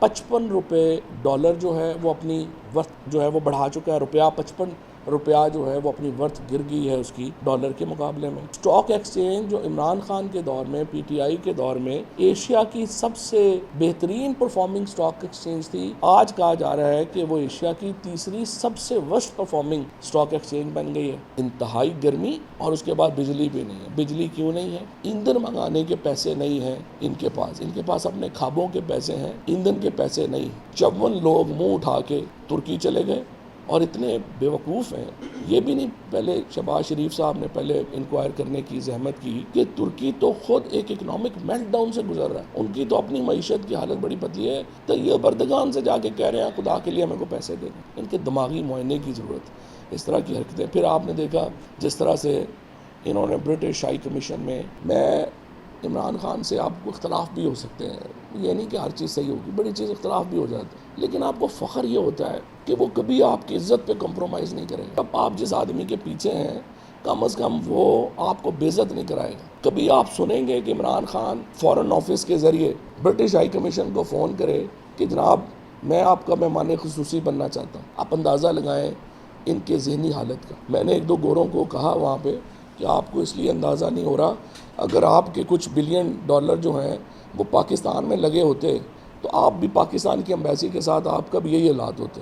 ₹55 dollar जो है वो अपनी वर्थ जो है वो बढ़ा चुका है। रुपया 55 रुपया जो है वो अपनी वर्थ गिर गई है उसकी डॉलर के मुकाबले में। स्टॉक एक्सचेंज जो इमरान खान के दौर में, पीटीआई के दौर में एशिया की सबसे बेहतरीन परफॉर्मिंग स्टॉक एक्सचेंज थी, आज कहा जा रहा है कि वो एशिया की तीसरी सबसे वर्स्ट परफॉर्मिंग स्टॉक एक्सचेंज बन गई है। इंतहाई गर्मी और उसके बाद बिजली भी नहीं है। बिजली क्यों नहीं है? ईंधन मंगाने के पैसे नहीं हैं इनके पास अपने खाबों के पैसे हैं, ईंधन के पैसे नहीं। 54 लोग मुंह उठा के तुर्की चले गए और इतने बेवकूफ़ हैं, ये भी नहीं पहले शहबाज शरीफ साहब ने पहले इंक्वायर करने की जहमत की कि तुर्की तो खुद एक इकोनॉमिक मेल्टडाउन से गुजर रहा है, उनकी तो अपनी मईशत की हालत बड़ी पतली है, तो ये बर्दगान से जाके कह रहे हैं खुदा के लिए मेरे को पैसे दे दें। इनके दिमागी मुआयने की ज़रूरत है इस तरह की हरकतें। फिर आपने देखा जिस तरह से इन्होंने ब्रिटिश हाई कमीशन में, मैं इमरान खान से आपको इख्तलाफ भी हो सकते हैं, ये नहीं कि हर चीज़ सही होगी, बड़ी चीज़ इख्तलाफ भी हो जाती है, लेकिन आपको फ़ख्र ये होता है कि वो कभी आपकी इज़्ज़त पे कंप्रोमाइज़ नहीं करेगा। अब आप जिस आदमी के पीछे हैं कम अज़ कम वो आपको बेइज्जत नहीं कराएगा। कभी आप सुनेंगे कि इमरान खान फ़ॉरेन ऑफिस के ज़रिए ब्रिटिश हाई कमीशन को फ़ोन करे कि जनाब मैं आपका मेहमान खुसूसी बनना चाहता हूँ। आप अंदाज़ा लगाएँ इनके ज़हनी हालत का। मैंने एक दो गोरों को कहा वहाँ पर कि आपको इसलिए अंदाज़ा नहीं हो रहा, अगर आपके कुछ बिलियन डॉलर जो हैं वो पाकिस्तान में लगे होते तो आप भी पाकिस्तान की एम्बेसी के साथ आपका भी यही हालात होते।